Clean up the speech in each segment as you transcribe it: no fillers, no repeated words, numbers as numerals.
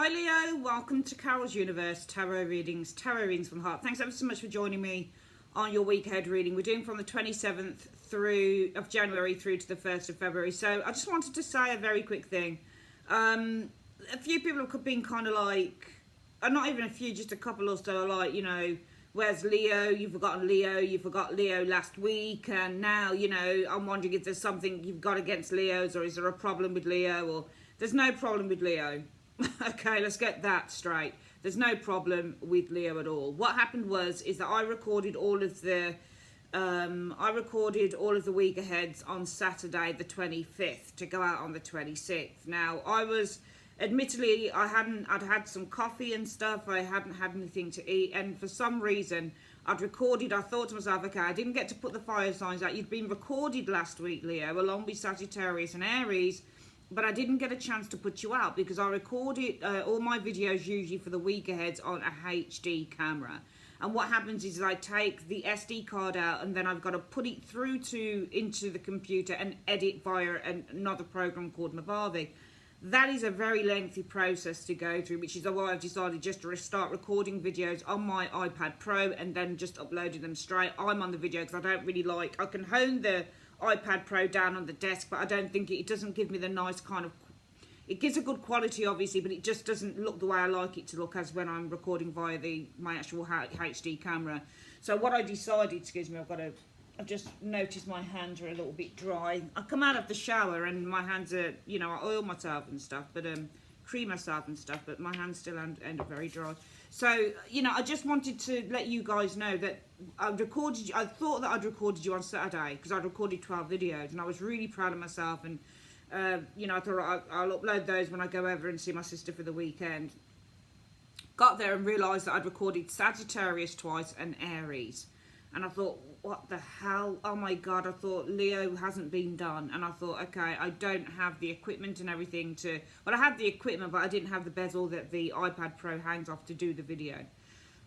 Hi Leo, welcome to Carol's Universe Tarot Readings from the Heart. Thanks ever so much for joining me on your week ahead reading. We're doing from the 27th of January through to the 1st of February. So I just wanted to say a very quick thing. A few people have been kind of like, not even a few, just a couple or so, like, you know, where's Leo? You've forgotten Leo. You forgot Leo last week. And now, you know, I'm wondering if there's something you've got against Leos, or is there a problem with Leo? Or there's no problem with Leo. Okay, let's get that straight. There's no problem with Leo at all. What happened is that I recorded all of the week aheads on Saturday the 25th to go out on the 26th. Now, admittedly, I'd had some coffee and stuff. I hadn't had anything to eat, and for some reason I thought to myself, okay, I didn't get to put the fire signs out. You'd been recorded last week, Leo, along with Sagittarius and Aries, but I didn't get a chance to put you out because I recorded all my videos usually for the week ahead on a HD camera. And what happens is I take the SD card out and then I've got to put it through into the computer and edit via another program called Mavavi. That is a very lengthy process to go through, which is why I've decided just to start recording videos on my iPad Pro and then just uploading them straight. I'm on the video because I can hone the iPad Pro down on the desk, but I don't think it doesn't give me the nice kind of, it gives a good quality obviously, but it just doesn't look the way I like it to look as when I'm recording via my actual HD camera. So what I decided, excuse me, I've just noticed my hands are a little bit dry. I come out of the shower and my hands are, you know, I oil myself and stuff, but cream myself and stuff, but my hands still end up very dry. So, you know, I just wanted to let you guys know that I thought that I'd recorded you on Saturday because I'd recorded 12 videos and I was really proud of myself, and you know, I thought I'll upload those when I go over and see my sister for the weekend. Got there and realised that I'd recorded Sagittarius twice and Aries, and I thought, what the hell? Oh my god, I thought Leo hasn't been done. And I thought, okay, I don't have the equipment and everything to, well, I had the equipment, but I didn't have the bezel that the iPad Pro hangs off to do the video.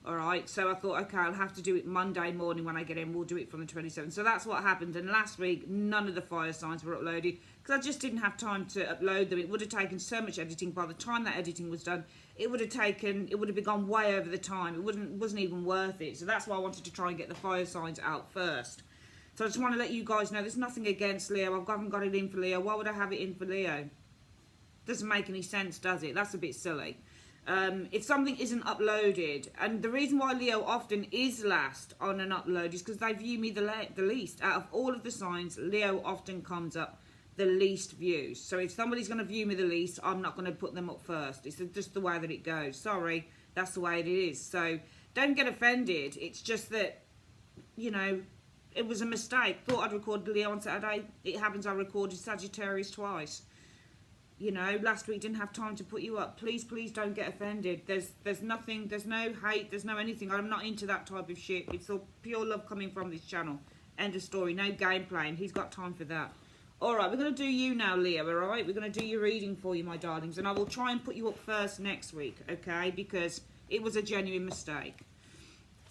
All right, so I thought, okay, I'll have to do it Monday morning when I get in. We'll do it from the 27th. So that's what happened. And last week, none of the fire signs were uploaded because I just didn't have time to upload them. It would have taken so much editing. By the time that editing was done, it would have gone way over the time. It wasn't even worth it. So that's why I wanted to try and get the fire signs out first. So I just want to let you guys know there's nothing against Leo. I haven't got it in for Leo. Why would I have it in for Leo? Doesn't make any sense, does it? That's a bit silly. If something isn't uploaded, and the reason why Leo often is last on an upload is because they view me the least. Out of all of the signs, Leo often comes up the least views. So if somebody's going to view me the least, I'm not going to put them up first. It's just the way that it goes. Sorry, that's the way it is. So don't get offended. It's just that, you know, it was a mistake. Thought I'd record Leo on Saturday. It happens I recorded Sagittarius twice. You know, last week didn't have time to put you up. Please don't get offended. There's nothing, there's no hate, there's no anything. I'm not into that type of shit. It's all pure love coming from this channel. End of story. No game playing. He's got time for that. Alright, we're going to do you now, Leo, alright? We're going to do your reading for you, my darlings. And I will try and put you up first next week, okay? Because it was a genuine mistake.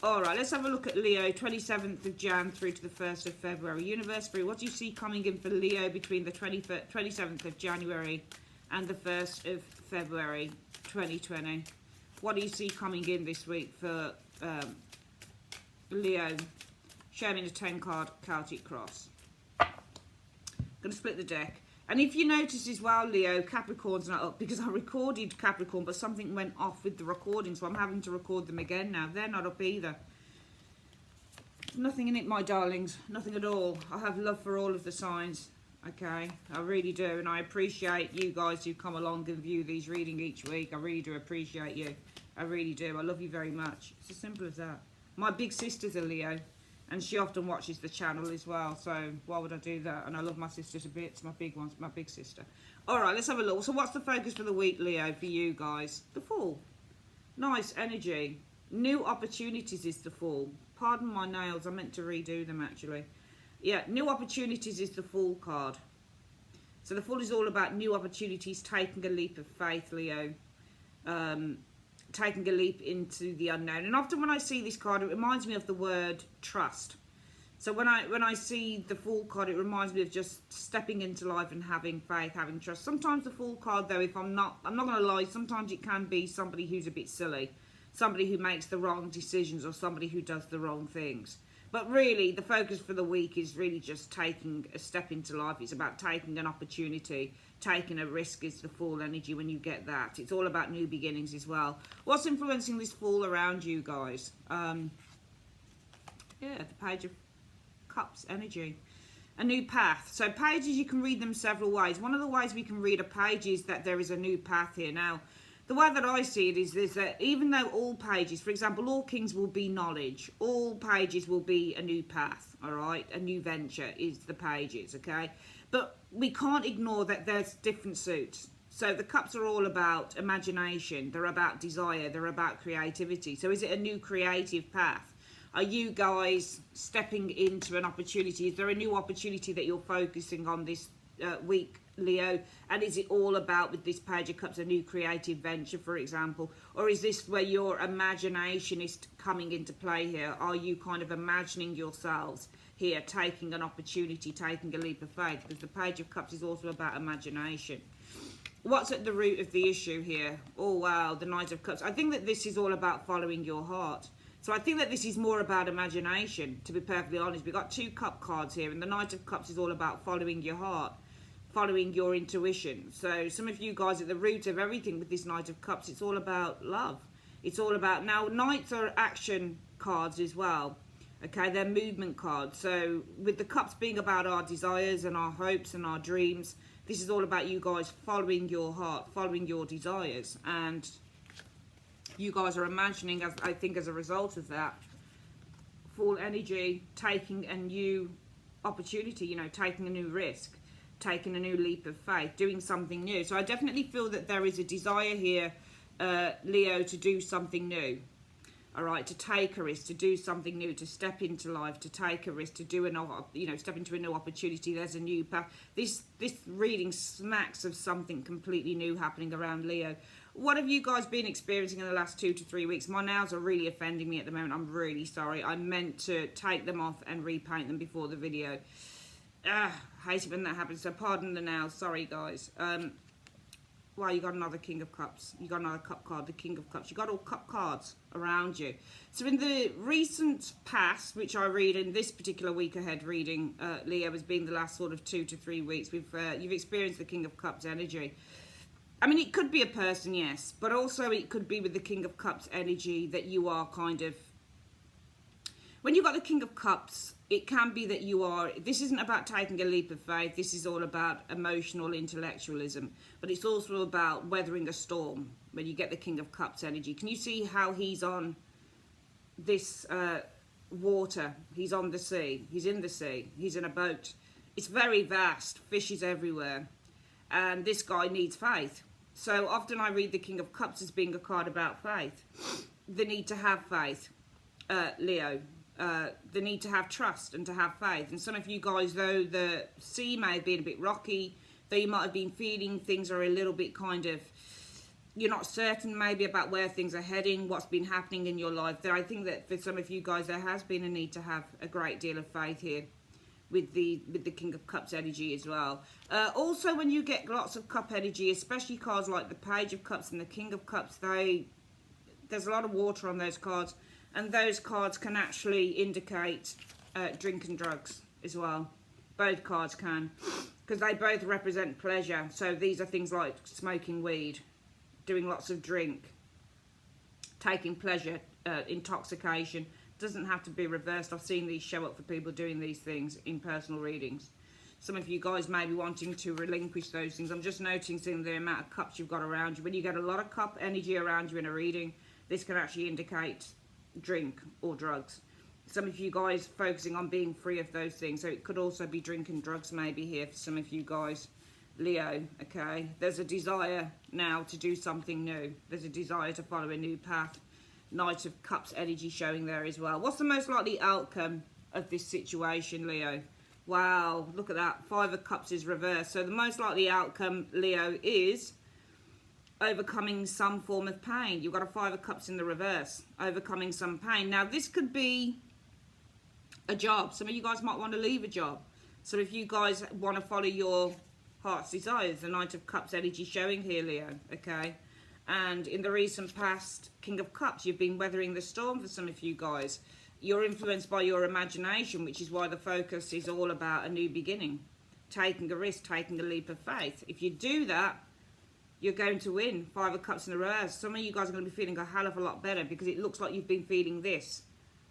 Alright, let's have a look at Leo, 27th of Jan through to the 1st of February. Universe 3, what do you see coming in for Leo between the 27th of January and the 1st of February 2020? What do you see coming in this week for Leo? Show me the 10 card Celtic Cross. Going to split the deck. And if you notice as well, Leo, Capricorn's not up because I recorded Capricorn, but something went off with the recording, so I'm having to record them again now. They're not up either. Nothing in it, my darlings. Nothing at all. I have love for all of the signs. Okay, I really do. And I appreciate you guys who come along and view these readings each week. I really do appreciate you. I really do. I love you very much. It's as simple as that. My big sister's a Leo, and she often watches the channel as well, so why would I do that? And I love my sister to bits, my big ones, my big sister. Alright, let's have a look. So what's the focus for the week, Leo, for you guys? The Fool. Nice energy. New opportunities is the Fool. Pardon my nails, I meant to redo them actually. Yeah, new opportunities is the Fool card. So the Fool is all about new opportunities, taking a leap of faith, Leo. Taking a leap into the unknown. And often when I see this card, it reminds me of the word trust. So when I see the Fool card, it reminds me of just stepping into life and having faith, having trust. Sometimes the Fool card, though, if I'm not going to lie, sometimes it can be somebody who's a bit silly, somebody who makes the wrong decisions, or somebody who does the wrong things. But really, the focus for the week is really just taking a step into life. It's about taking an opportunity. Taking a risk is the Fool energy when you get that. It's all about new beginnings as well. What's influencing this Fool around you guys? Yeah, the Page of Cups energy. A new path. So pages, you can read them several ways. One of the ways we can read a page is that there is a new path here. Now, the way that I see it is that even though all pages, for example, all kings will be knowledge, all pages will be a new path, all right? A new venture is the pages, okay? But we can't ignore that there's different suits. So the cups are all about imagination, they're about desire, they're about creativity. So is it a new creative path? Are you guys stepping into an opportunity? Is there a new opportunity that you're focusing on this week, Leo? And is it all about, with this Page of Cups, a new creative venture, for example? Or is this where your imagination is coming into play here? Are you kind of imagining yourselves here, taking an opportunity, taking a leap of faith? Because the Page of Cups is also about imagination. What's at the root of the issue here? Oh, wow, the Knight of Cups. I think that this is all about following your heart. So I think that this is more about imagination, to be perfectly honest. We've got 2 cup cards here, and the Knight of Cups is all about following your heart, following your intuition. So some of you guys, at the root of everything with this Knight of Cups, it's all about love. It's all about, now Knights are action cards as well. Okay, they're movement cards. So with the cups being about our desires and our hopes and our dreams, this is all about you guys following your heart, following your desires. And you guys are imagining, as I think as a result of that, Fool energy, taking a new opportunity, you know, taking a new risk, taking a new leap of faith, doing something new. So I definitely feel that there is a desire here, Leo, to do something new. All right, to take a risk, to do something new, to step into life, to take a risk, to do step into a new opportunity. There's a new path. This reading smacks of something completely new happening around Leo. What have you guys been experiencing in the last 2 to 3 weeks? My nails are really offending me at the moment. I'm really sorry. I meant to take them off and repaint them before the video. Hate it when that happens. So pardon the nails. Sorry, guys. Well, you got another King of Cups. You got another cup card, the King of Cups. You got all cup cards around you. So in the recent past, which I read in this particular week ahead reading, Leo, has been the last sort of 2 to 3 weeks. You've experienced the King of Cups energy. I mean, it could be a person, yes, but also it could be with the King of Cups energy that you are kind of, when you've got the King of Cups, it can be that you are, this isn't about taking a leap of faith, this is all about emotional intellectualism, but it's also about weathering a storm when you get the King of Cups energy. Can you see how he's on this water? He's on the sea, he's in the sea, he's in a boat. It's very vast, fish is everywhere, and this guy needs faith. So often I read the King of Cups as being a card about faith. The need to have faith, Leo. The need to have trust and to have faith. And some of you guys, though the sea may have been a bit rocky, though you might have been feeling things are a little bit kind of, you're not certain maybe about where things are heading, what's been happening in your life. There, I think that for some of you guys, there has been a need to have a great deal of faith here with the King of Cups energy as well. Also, when you get lots of cup energy, especially cards like the Page of Cups and the King of Cups, there's a lot of water on those cards, and those cards can actually indicate drink and drugs as well. Both cards can, because they both represent pleasure. So these are things like smoking weed, doing lots of drink, taking pleasure, intoxication. Doesn't have to be reversed. I've seen these show up for people doing these things in personal readings. Some of you guys may be wanting to relinquish those things. I'm just noticing the amount of cups you've got around you. When you get a lot of cup energy around you in a reading, this can actually indicate drink or drugs. Some of you guys focusing on being free of those things. So it could also be drink and drugs maybe here for some of you guys. Leo, okay? There's a desire now to do something new. There's a desire to follow a new path. Knight of Cups energy showing there as well. What's the most likely outcome of this situation, Leo? Wow, look at that. 5 of Cups is reversed. So the most likely outcome, Leo, is overcoming some form of pain. You've got a 5 of Cups in the reverse. Overcoming some pain. Now, this could be a job. Some of you guys might want to leave a job. So if you guys want to follow your heart's desires, the Knight of Cups energy showing here, Leo, okay? And in the recent past, King of Cups, you've been weathering the storm for some of you guys. You're influenced by your imagination, which is why the focus is all about a new beginning. Taking a risk, taking a leap of faith. If you do that, you're going to win. 5 of Cups in the reverse. Some of you guys are going to be feeling a hell of a lot better because it looks like you've been feeling this.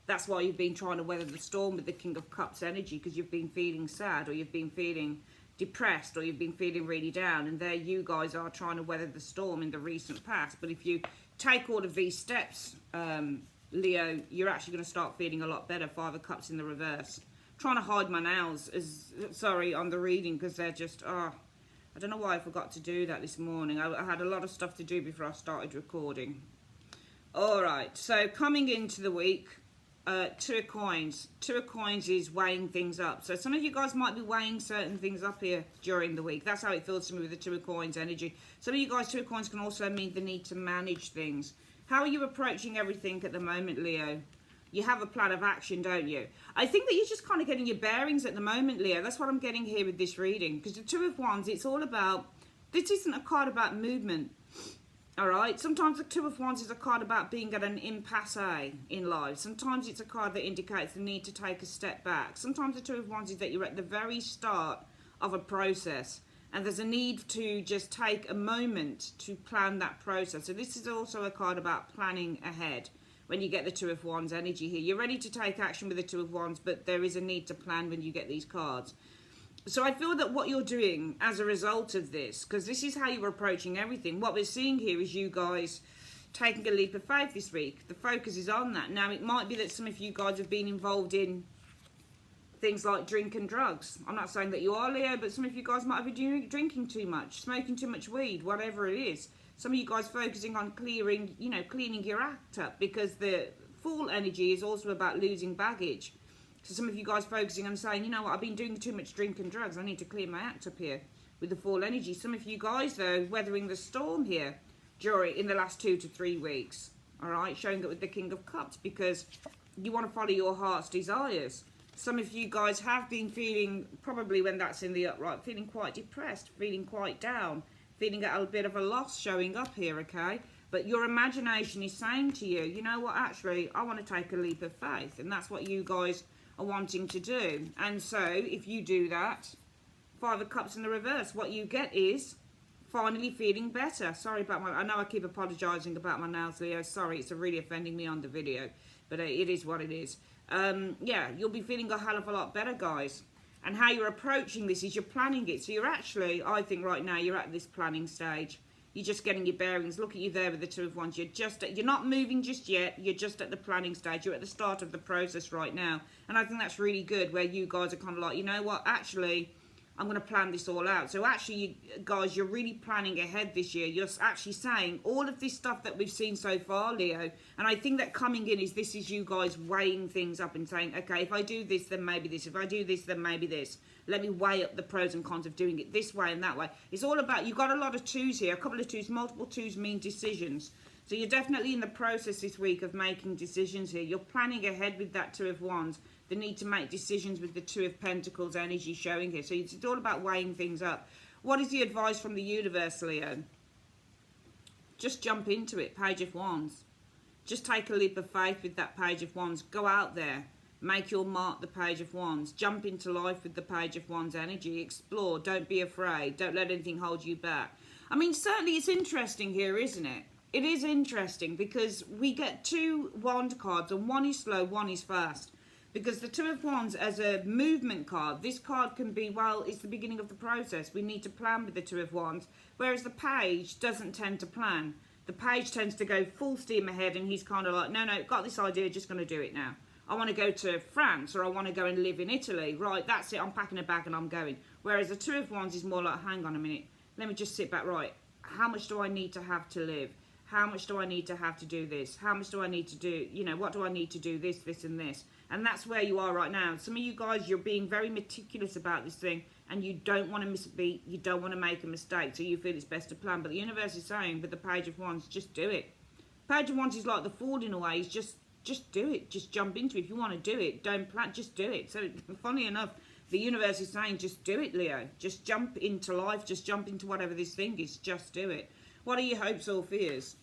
That's why you've been trying to weather the storm with the King of Cups energy, because you've been feeling sad, or you've been feeling depressed, or you've been feeling really down, and there you guys are trying to weather the storm in the recent past. But if you take all of these steps, Leo, you're actually going to start feeling a lot better. 5 of Cups in the reverse. I'm trying to hide my nails, sorry, on the reading, because they're just, I don't know why I forgot to do that this morning. I had a lot of stuff to do before I started recording. All right, so coming into the week, 2 of Coins. 2 of Coins is weighing things up. So some of you guys might be weighing certain things up here during the week. That's how it feels to me with the 2 of Coins energy. Some of you guys, 2 of Coins can also mean the need to manage things. How are you approaching everything at the moment, Leo? You have a plan of action, don't you? I think that you're just kind of getting your bearings at the moment, Leo. That's what I'm getting here with this reading. Because the 2 of Wands, it's all about, this isn't a card about movement. All right, sometimes the 2 of Wands is a card about being at an impasse in life. Sometimes it's a card that indicates the need to take a step back. Sometimes the 2 of Wands is that you're at the very start of a process and there's a need to just take a moment to plan that process. So this is also a card about planning ahead when you get the 2 of Wands energy here. You're ready to take action with the 2 of Wands, but there is a need to plan when you get these cards. So I feel that what you're doing as a result of this, because this is how you're approaching everything, what we're seeing here is you guys taking a leap of faith this week. The focus is on that. Now, it might be that some of you guys have been involved in things like drink and drugs. I'm not saying that you are, Leo, but some of you guys might have been drinking too much, smoking too much weed, whatever it is. Some of you guys focusing on clearing, cleaning your act up, because the Fool energy is also about losing baggage. So some of you guys focusing on saying, you know what, I've been doing too much drink and drugs. I need to clear my act up here with the Fool energy. Some of you guys, though, weathering the storm here in the last 2 to 3 weeks. All right, showing it with the King of Cups because you want to follow your heart's desires. Some of you guys have been feeling, probably when that's in the upright, feeling quite depressed, feeling quite down, feeling at a bit of a loss showing up here, okay? But your imagination is saying to you, you know what, actually, I want to take a leap of faith. And that's what you guys are wanting to do. And so, if you do that, 5 of Cups in the reverse, what you get is finally feeling better. Sorry about I know I keep apologising about my nails, Leo. Sorry, it's really offending me on the video. But it is what it is. Yeah, you'll be feeling a hell of a lot better, guys. And how you're approaching this is you're planning it. So you're actually, I think right now, you're at this planning stage. You're just getting your bearings. Look at you there with the 2 of Wands. You're not moving just yet. You're just at the planning stage. You're at the start of the process right now. And I think that's really good, where you guys are kind of like, you know what, actually, I'm going to plan this all out. So actually, guys, you're really planning ahead this year. You're actually saying all of this stuff that we've seen so far, Leo. And I think that coming in is this is you guys weighing things up and saying, okay, if I do this, then maybe this. If I do this, then maybe this. Let me weigh up the pros and cons of doing it this way and that way. It's all about, you've got a lot of 2s here. A couple of 2s, multiple 2s mean decisions. So you're definitely in the process this week of making decisions here. You're planning ahead with that 2 of Wands. The need to make decisions with the 2 of Pentacles energy showing here. So it's all about weighing things up. What is the advice from the universe, Leo? Just jump into it. Page of Wands. Just take a leap of faith with that Page of Wands. Go out there. Make your mark, the Page of Wands. Jump into life with the Page of Wands energy. Explore. Don't be afraid. Don't let anything hold you back. I mean, certainly it's interesting here, isn't it? It is interesting because we get 2 wand cards and one is slow, one is fast. Because the 2 of Wands as a movement card, this card can be, well, it's the beginning of the process. We need to plan with the 2 of Wands. Whereas the Page doesn't tend to plan. The Page tends to go full steam ahead and he's kind of like, no, got this idea, just going to do it now. I want to go to France or I want to go and live in Italy. Right, that's it, I'm packing a bag and I'm going. Whereas the 2 of Wands is more like, hang on a minute, let me just sit back, right. How much do I need to have to live? How much do I need to have to do this? How much do I need to do, what do I need to do this, this and this? And that's where you are right now. Some of you guys, you're being very meticulous about this thing and you don't want to miss a beat. You don't want to make a mistake. So you feel it's best to plan. But the universe is saying with the Page of Wands, just do it. Page of Wands is like the Fool in a way. He's just just do it. Just jump into it. If you want to do it, don't plan, just do it. So funny enough, the universe is saying, just do it, Leo. Just jump into life. Just jump into whatever this thing is. Just do it. What are your hopes or fears?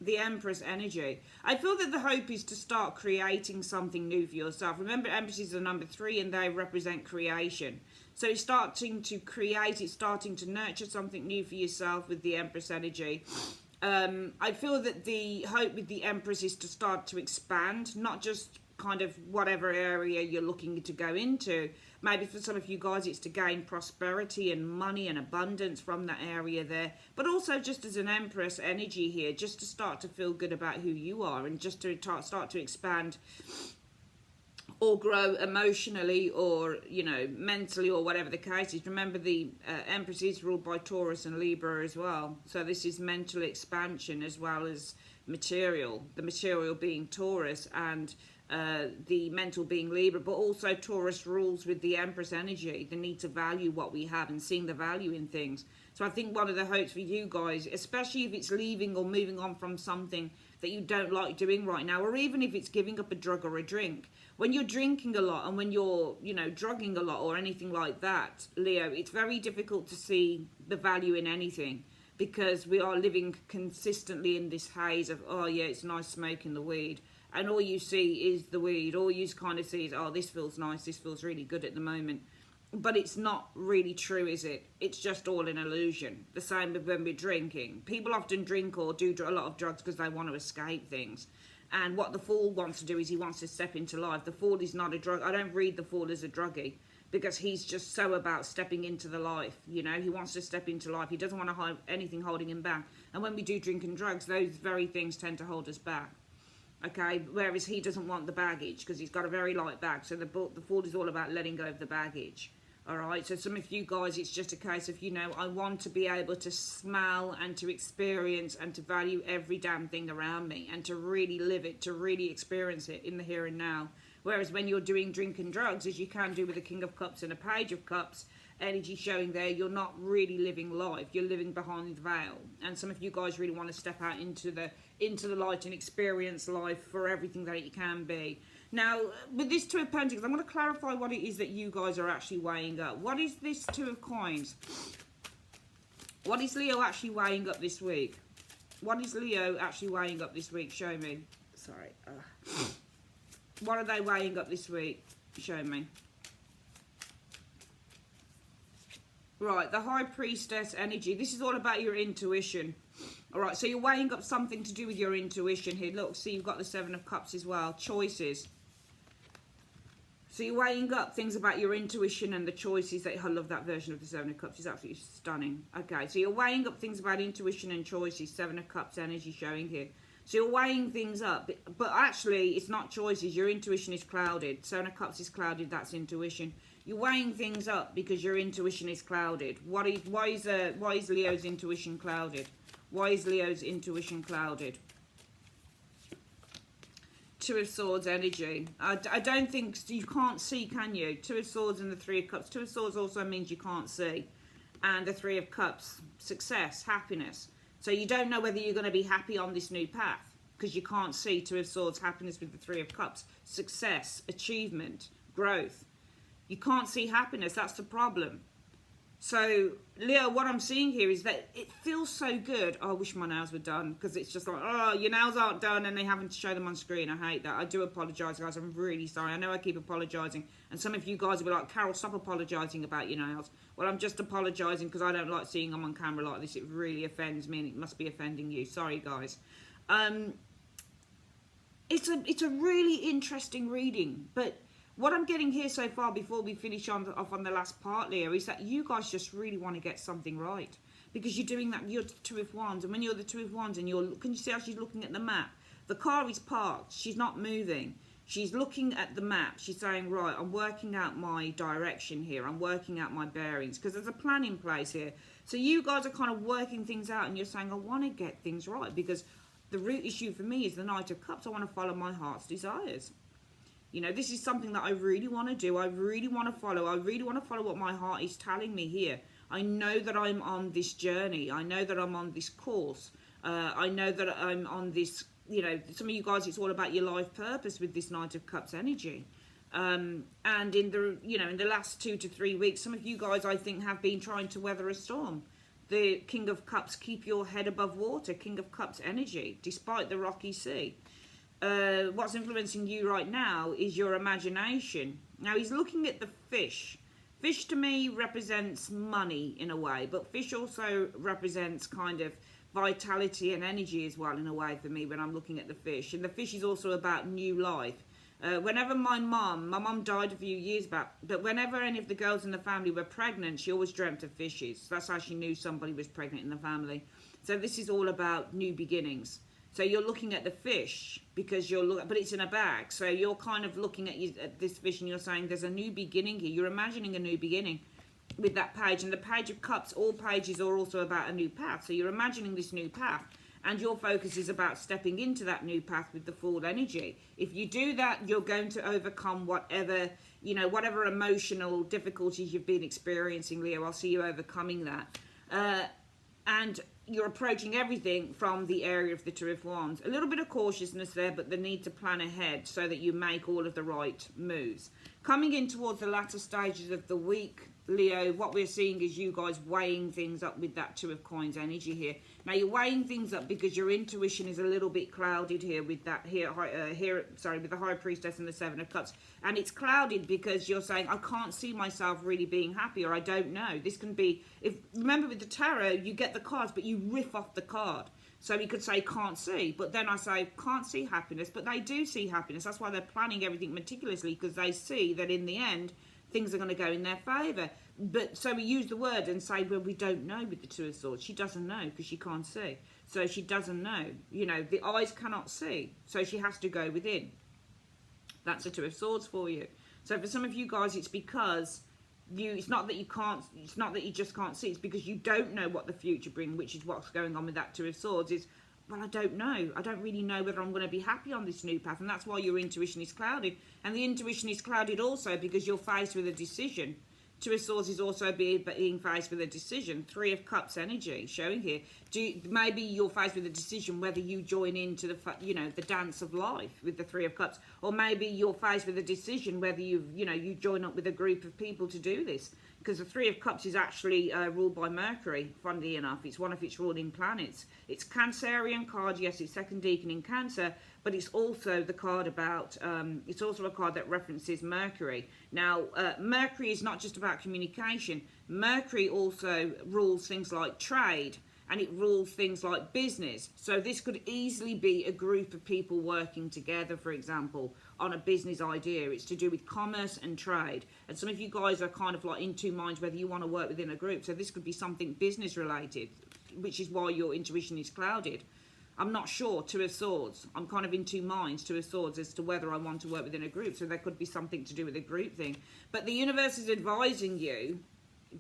The Empress energy. I feel that the hope is to start creating something new for yourself. Remember, Empresses are number 3 and they represent creation. So it's starting to create, it's starting to nurture something new for yourself with the Empress energy. I feel that the hope with the Empress is to start to expand, not just kind of whatever area you're looking to go into. Maybe for some of you guys it's to gain prosperity and money and abundance from that area there, but also just as an Empress energy here, just to start to feel good about who you are and just to start to expand or grow emotionally or, you know, mentally or whatever the case is. Remember, the Empress is ruled by Taurus and Libra as well. So this is mental expansion as well as material. The material being Taurus and the mental being Libra, but also Taurus rules with the Empress energy, the need to value what we have and seeing the value in things. So I think one of the hopes for you guys, especially if it's leaving or moving on from something that you don't like doing right now, or even if it's giving up a drug or a drink. When you're drinking a lot and when you're, you know, drugging a lot or anything like that, Leo, it's very difficult to see the value in anything because we are living consistently in this haze of, oh yeah, it's nice smoking the weed. And all you see is the weed. All you kind of see is, oh, this feels nice. This feels really good at the moment. But it's not really true, is it? It's just all an illusion. The same with when we're drinking. People often drink or do a lot of drugs because they want to escape things. And what the Fool wants to do is he wants to step into life. The Fool is not a drug. I don't read the Fool as a druggie because he's just so about stepping into the life. You know, he wants to step into life. He doesn't want to have anything holding him back. And when we do drink and drugs, those very things tend to hold us back. Okay, whereas he doesn't want the baggage because he's got a very light bag. So the Fool is all about letting go of the baggage. All right, so some of you guys, it's just a case of, you know, I want to be able to smell and to experience and to value every damn thing around me and to really live it, to really experience it in the here and now. Whereas when you're doing drink and drugs, as you can do with the King of Cups and a Page of Cups, energy showing there, you're not really living life. You're living behind the veil. And some of you guys really want to step out into the light and experience life for everything that it can be. Now, with this Two of Pentacles, I'm going to clarify what it is that you guys are actually weighing up. What is this Two of Coins? What is Leo actually weighing up this week? What is Leo actually weighing up this week? Show me. Sorry. What are they weighing up this week? Show me. Right, the High Priestess energy. This is all about your intuition. All right, so you're weighing up something to do with your intuition here. Look, see, you've got the Seven of Cups as well. Choices. So you're weighing up things about your intuition and the choices. I love that version of the Seven of Cups. It's absolutely stunning. Okay, so you're weighing up things about intuition and choices. Seven of Cups energy showing here. So you're weighing things up. But actually, it's not choices. Your intuition is clouded. Seven of Cups is clouded. That's intuition. You're weighing things up because your intuition is clouded. Why is Leo's intuition clouded? Why is Leo's intuition clouded? Two of Swords energy. I don't think, you can't see, can you? Two of Swords and the Three of Cups. Two of Swords also means you can't see. And the Three of Cups, success, happiness. So you don't know whether you're going to be happy on this new path because you can't see Two of Swords, happiness with the Three of Cups. Success, achievement, growth. You can't see happiness, that's the problem. So, Leo, what I'm seeing here is that it feels so good. Oh, I wish my nails were done because it's just like, oh, your nails aren't done and they haven't show them on screen. I hate that. I do apologise, guys. I'm really sorry. I know I keep apologising. And some of you guys will be like, Carol, stop apologising about your nails. Well, I'm just apologising because I don't like seeing them on camera like this. It really offends me and it must be offending you. Sorry, guys. It's a really interesting reading, but what I'm getting here so far before we finish off on the last part, Leo, is that you guys just really want to get something right. Because you're doing that, you're the Two of Wands. And when you're the Two of Wands and can you see how she's looking at the map? The car is parked. She's not moving. She's looking at the map. She's saying, right, I'm working out my direction here. I'm working out my bearings. Because there's a plan in place here. So you guys are kind of working things out and you're saying, I want to get things right. Because the root issue for me is the Knight of Cups. I want to follow my heart's desires. You know, this is something that I really want to do. I really want to follow. I really want to follow what my heart is telling me here. I know that I'm on this journey. I know that I'm on this course. I know that I'm on this, you know, some of you guys, it's all about your life purpose with this Knight of Cups energy. And in the, you know, in the last 2 to 3 weeks, some of you guys, I think, have been trying to weather a storm. The King of Cups, keep your head above water. King of Cups energy, despite the rocky sea. What's influencing you right now is your imagination. Now, he's looking at the fish. Fish to me represents money in a way, but fish also represents kind of vitality and energy as well in a way for me when I'm looking at the fish. And the fish is also about new life. Whenever my mum died a few years back, but whenever any of the girls in the family were pregnant, she always dreamt of fishes. That's how she knew somebody was pregnant in the family. So this is all about new beginnings. So you're looking at the fish because but it's in a bag. So you're kind of looking at this fish and you're saying there's a new beginning here. You're imagining a new beginning with that page. And the Page of Cups, all pages are also about a new path. So you're imagining this new path. And your focus is about stepping into that new path with the Fool energy. If you do that, you're going to overcome whatever, you know, whatever emotional difficulties you've been experiencing, Leo. I'll see you overcoming that. And you're approaching everything from the area of the Two of Wands. A little bit of cautiousness there, but the need to plan ahead so that you make all of the right moves. Coming in towards the latter stages of the week, Leo, what we're seeing is you guys weighing things up with that Two of Coins energy here. Now, you're weighing things up because your intuition is a little bit clouded here with that with the High Priestess and the Seven of Cups. And it's clouded because you're saying, I can't see myself really being happy, or I don't know. This can be, remember with the tarot, you get the cards, but you riff off the card. So we could say can't see, but then I say can't see happiness, but they do see happiness. That's why they're planning everything meticulously, because they see that in the end, things are going to go in their favour. But so we use the word and say, well, we don't know with the Two of Swords. She doesn't know because she can't see. So she doesn't know. You know, the eyes cannot see. So she has to go within. That's the Two of Swords for you. So for some of you guys, it's because it's not that you just can't see. It's because you don't know what the future brings, which is what's going on with that Two of Swords. Well, I don't know. I don't really know whether I'm going to be happy on this new path. And that's why your intuition is clouded. And the intuition is clouded also because you're faced with a decision. Two of Swords is also being faced with a decision. Three of Cups energy showing here. Maybe you're faced with a decision whether you join into the dance of life with the Three of Cups, or maybe you're faced with a decision whether you join up with a group of people to do this. Because the Three of Cups is actually ruled by Mercury, funnily enough. It's one of its ruling planets. It's Cancerian card, yes, it's second decan in Cancer, but it's also the card about, it's also a card that references Mercury. Now, Mercury is not just about communication. Mercury also rules things like trade, and it rules things like business. So this could easily be a group of people working together, for example, on a business idea. It's to do with commerce and trade. And some of you guys are kind of like in two minds whether you want to work within a group. So this could be something business related, which is why your intuition is clouded. I'm not sure. Two of Swords. I'm kind of in two minds, Two of Swords, as to whether I want to work within a group. So there could be something to do with a group thing. But the universe is advising you,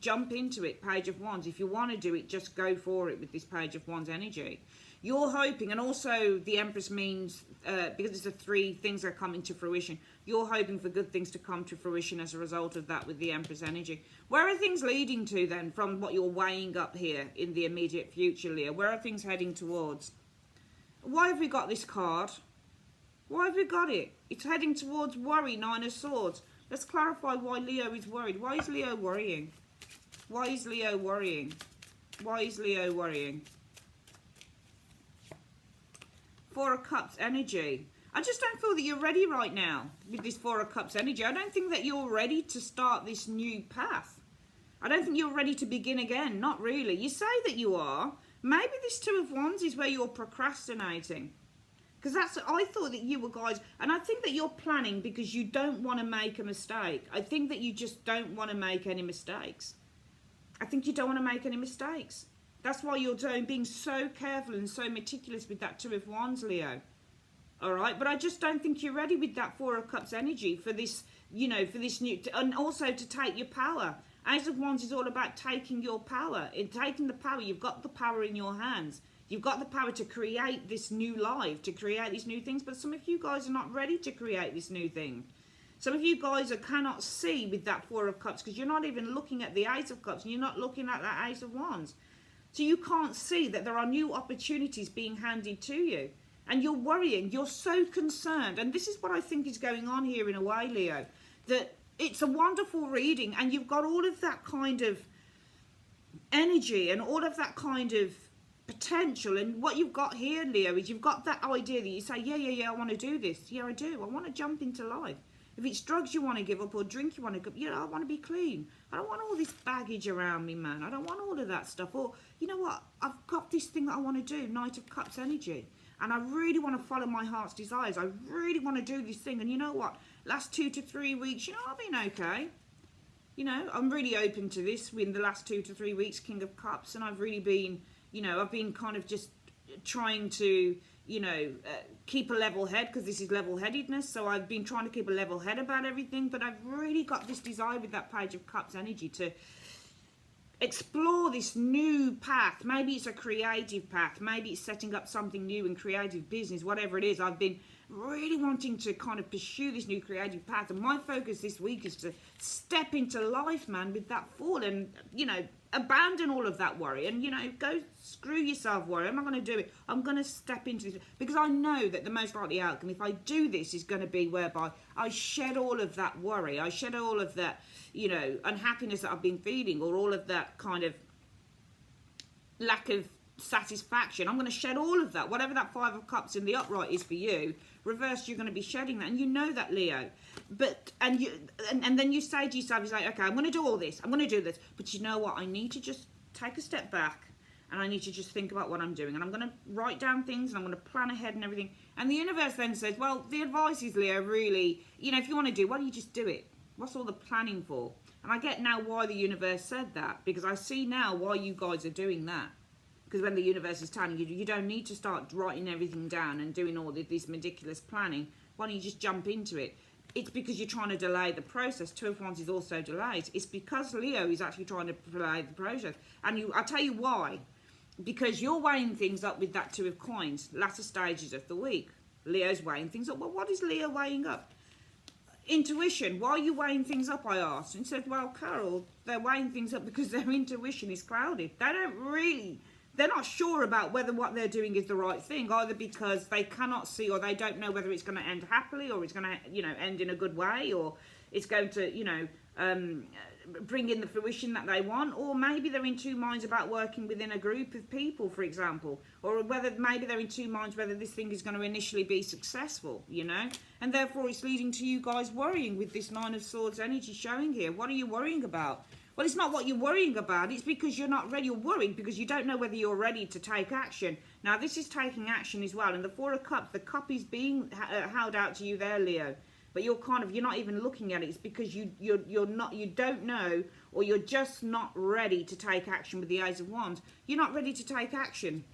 jump into it. Page of Wands. If you want to do it, just go for it with this Page of Wands energy. You're hoping, and also the Empress means, because it's the three things that are coming to fruition, you're hoping for good things to come to fruition as a result of that with the Empress energy. Where are things leading to then, from what you're weighing up here in the immediate future, Leo? Where are things heading towards? Why have we got this card? Why have we got it? It's heading towards worry, Nine of Swords. Let's clarify why Leo is worried. Why is Leo worrying? Why is Leo worrying? Why is Leo worrying? Four of Cups energy. I just don't feel that you're ready right now with this Four of Cups energy. I don't think that you're ready to start this new path. I don't think you're ready to begin again. Not really. You say that you are. Maybe this Two of Wands is where you're procrastinating. Because I thought that you were guys, and I think that you're planning because you don't want to make a mistake. I think that you just don't want to make any mistakes. I think you don't want to make any mistakes. That's why you're being so careful and so meticulous with that Two of Wands, Leo. All right, but I just don't think you're ready with that Four of Cups energy for this, for this new, and also to take your power. Ace of Wands is all about taking your power. In taking the power, you've got the power in your hands. You've got the power to create this new life, to create these new things. But some of you guys are not ready to create this new thing. Some of you guys cannot see with that Four of Cups because you're not even looking at the Ace of Cups and you're not looking at that Ace of Wands. So you can't see that there are new opportunities being handed to you. and you're worrying, you're so concerned. And this is what I think is going on here in a way, Leo, that it's a wonderful reading, and you've got all of that kind of energy and all of that kind of potential. And what you've got here, Leo, is you've got that idea that you say, yeah, I want to do this. Yeah, I do. I want to jump into life. If it's drugs you want to give up or drink you want to give up, you know, I want to be clean. I don't want all this baggage around me, man. I don't want all of that stuff. Or, you know what? I've got this thing that I want to do, Knight of Cups energy. And I really want to follow my heart's desires. I really want to do this thing. And you know what? Last 2 to 3 weeks, you know, I've been okay. You know, I'm really open to this in the last 2 to 3 weeks, King of Cups. And I've really been, you know, I've been kind of just trying to, you know, keep a level head, because this is level-headedness. So I've been trying to keep a level head about everything. But I've really got this desire with that Page of Cups energy to explore this new path. Maybe it's a creative path. Maybe it's setting up something new in creative business, whatever it is. I've been really wanting to kind of pursue this new creative path. And my focus this week is to step into life, man, with that Fool, and, you know, abandon all of that worry and, you know, go screw yourself worry. I'm not going to do it. I'm going to step into this, because I know that the most likely outcome, if I do this, is going to be whereby I shed all of that worry. I shed all of that, you know, unhappiness that I've been feeling, or all of that kind of lack of satisfaction. I'm going to shed all of that. Whatever that Five of Cups in the upright is for you, reversed, you're going to be shedding that, and you know that, Leo. But and then you say to yourself, you're like, okay, I'm going to do all this, I'm going to do this, but you know what, I need to just take a step back, and I need to just think about what I'm doing, and I'm going to write down things, and I'm going to plan ahead and everything. And the universe then says, well, the advice is, Leo, really, you know, if you want to do, why don't you just do it? What's all the planning for? And I get now why the universe said that, because I see now why you guys are doing that. Because when the universe is telling you, you don't need to start writing everything down and doing all of this ridiculous planning. Why don't you just jump into it? It's because you're trying to delay the process. Two of Wands is also delayed. It's because Leo is actually trying to delay the process. And I'll tell you why. Because you're weighing things up with that Two of Coins, latter stages of the week. Leo's weighing things up. Well, what is Leo weighing up? Intuition. Why are you weighing things up, I asked. And said, well, Carol, they're weighing things up because their intuition is clouded. They're not sure about whether what they're doing is the right thing, either because they cannot see, or they don't know whether it's going to end happily, or it's going to, you know, end in a good way, or it's going to, you know, bring in the fruition that they want. Or maybe they're in two minds about working within a group of people, for example, or whether maybe they're in two minds whether this thing is going to initially be successful, you know, and therefore it's leading to you guys worrying with this Nine of Swords energy showing here. What are you worrying about? Well, it's not what you're worrying about. It's because you're not ready. You're worried because you don't know whether you're ready to take action. Now, this is taking action as well. And the Four of Cups, the cup is being held out to you there, Leo. But you're not even looking at it. It's because you don't know, or you're just not ready to take action with the Ace of Wands. You're not ready to take action.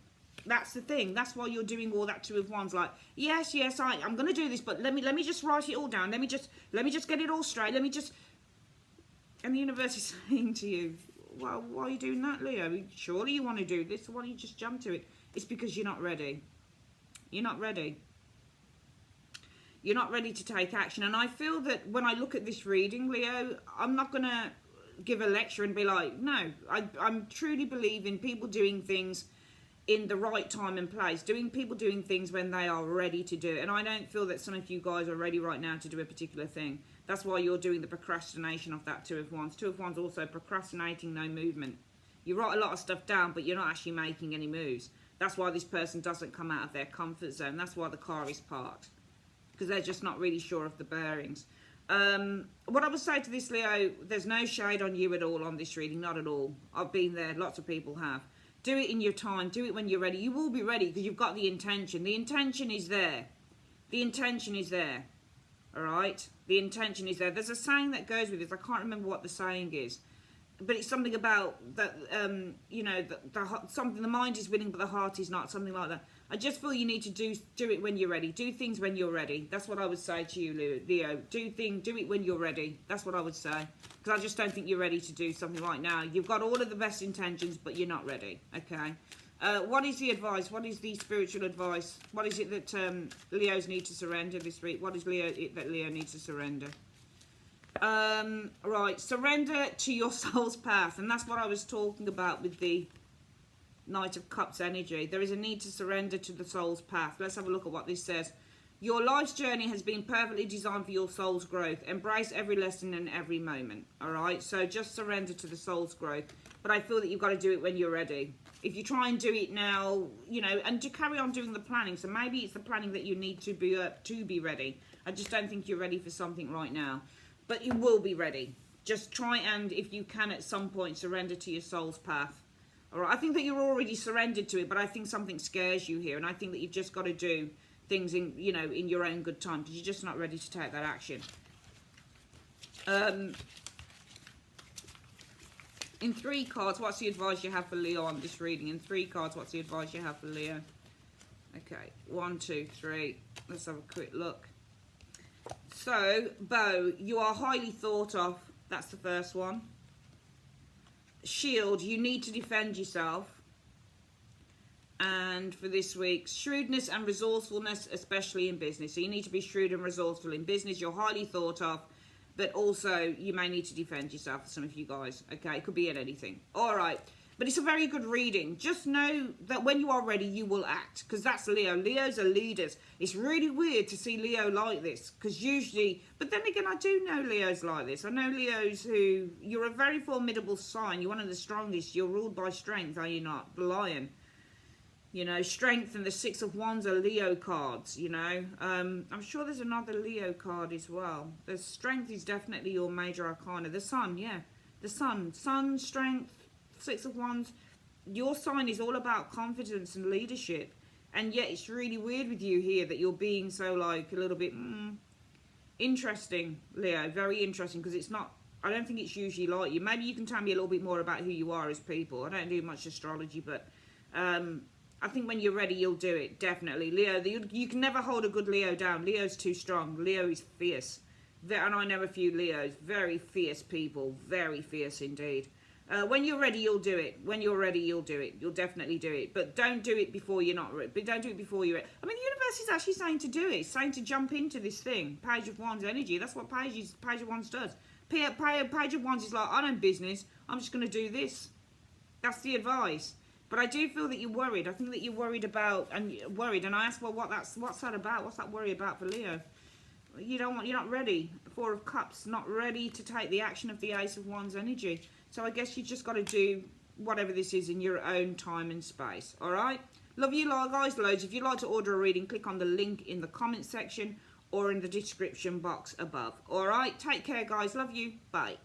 That's the thing. That's why you're doing all that Two of Wands. Like, yes, I'm going to do this, but let me just write it all down. Let me just get it all straight. And the universe is saying to you, well, why are you doing that, Leo? Surely you want to do this, so why don't you just jump to it? It's because you're not ready. You're not ready. You're not ready to take action. And I feel that when I look at this reading, Leo, I'm not going to give a lecture and be like, no, I'm truly believe in people doing things in the right time and place, people doing things when they are ready to do it. And I don't feel that some of you guys are ready right now to do a particular thing. That's why you're doing the procrastination of that Two of Wands. Two of Wands also procrastinating, no movement. You write a lot of stuff down, but you're not actually making any moves. That's why this person doesn't come out of their comfort zone. That's why the car is parked, because they're just not really sure of the bearings. What I would say to this, Leo, there's no shade on you at all on this reading, not at all. I've been there, lots of people have. Do it in your time, do it when you're ready. You will be ready because you've got the intention. The intention is there. The intention is there. All right? The intention is there. There's a saying that goes with this. I can't remember what the saying is, but it's something about that, you know, something, the mind is willing but the heart is not, something like that. I just feel you need to do it when you're ready. Do things when you're ready. That's what I would say to you, Leo. Do it when you're ready. That's what I would say, because I just don't think you're ready to do something right now. You've got all of the best intentions, but you're not ready. Okay. What is the advice? What is the spiritual advice? What is it that Leos need to surrender this week? What is that Leo needs to surrender? Right, surrender to your soul's path. And that's what I was talking about with the Knight of Cups energy. There is a need to surrender to the soul's path. Let's have a look at what this says. Your life's journey has been perfectly designed for your soul's growth. Embrace every lesson and every moment. All right, so just surrender to the soul's growth. But I feel that you've got to do it when you're ready. If you try and do it now, you know, and to carry on doing the planning. So maybe it's the planning that you need to be ready. I just don't think you're ready for something right now, but you will be ready. Just try and, if you can, at some point, surrender to your soul's path. All right, I think that you're already surrendered to it, but I think something scares you here, and I think that you've just got to do things in, you know, in your own good time, because you're just not ready to take that action. In 3 cards, what's the advice you have for Leo on this reading? In 3 cards, what's the advice you have for Leo? Okay, 1, 2, 3. Let's have a quick look. So, Beau, you are highly thought of. That's the first one. Shield, you need to defend yourself. And for this week, shrewdness and resourcefulness, especially in business. So you need to be shrewd and resourceful in business. You're highly thought of, but also you may need to defend yourself for some of you guys. Okay, it could be in anything. All right, but it's a very good reading. Just know that when you are ready, you will act, because that's Leo. Leos are leaders. It's really weird to see Leo like this, because usually, but then again, I do know Leos like this. I know Leos who, you're a very formidable sign. You're one of the strongest. You're ruled by strength, are you not? The Lion. You know, strength and the 6 of Wands are Leo cards, you know. I'm sure there's another Leo card as well. The strength is definitely your major arcana. The Sun, yeah. The Sun. Sun, strength, 6 of Wands. Your sign is all about confidence and leadership. And yet it's really weird with you here that you're being so, like, a little bit interesting, Leo. Very interesting, because it's not, I don't think it's usually like you. Maybe you can tell me a little bit more about who you are as people. I don't do much astrology, but I think when you're ready, you'll do it, definitely. Leo, you can never hold a good Leo down. Leo's too strong. Leo is fierce. And I know a few Leos, very fierce people, very fierce indeed. When you're ready, you'll do it. When you're ready, you'll do it. You'll definitely do it. But don't do it before you're not ready. But don't do it before you're ready. I mean, the universe is actually saying to do it. It's saying to jump into this thing. Page of Wands energy. That's what Page of Wands does. Page of Wands is like, I don't business. I'm just going to do this. That's the advice. But I do feel that you're worried. I think that you're worried about, and I asked, well, what's that about? What's that worry about for Leo? You're not ready. 4 of Cups, not ready to take the action of the Ace of Wands energy. So I guess you just got to do whatever this is in your own time and space. All right? Love you guys loads. If you'd like to order a reading, click on the link in the comment section or in the description box above. All right? Take care, guys. Love you. Bye.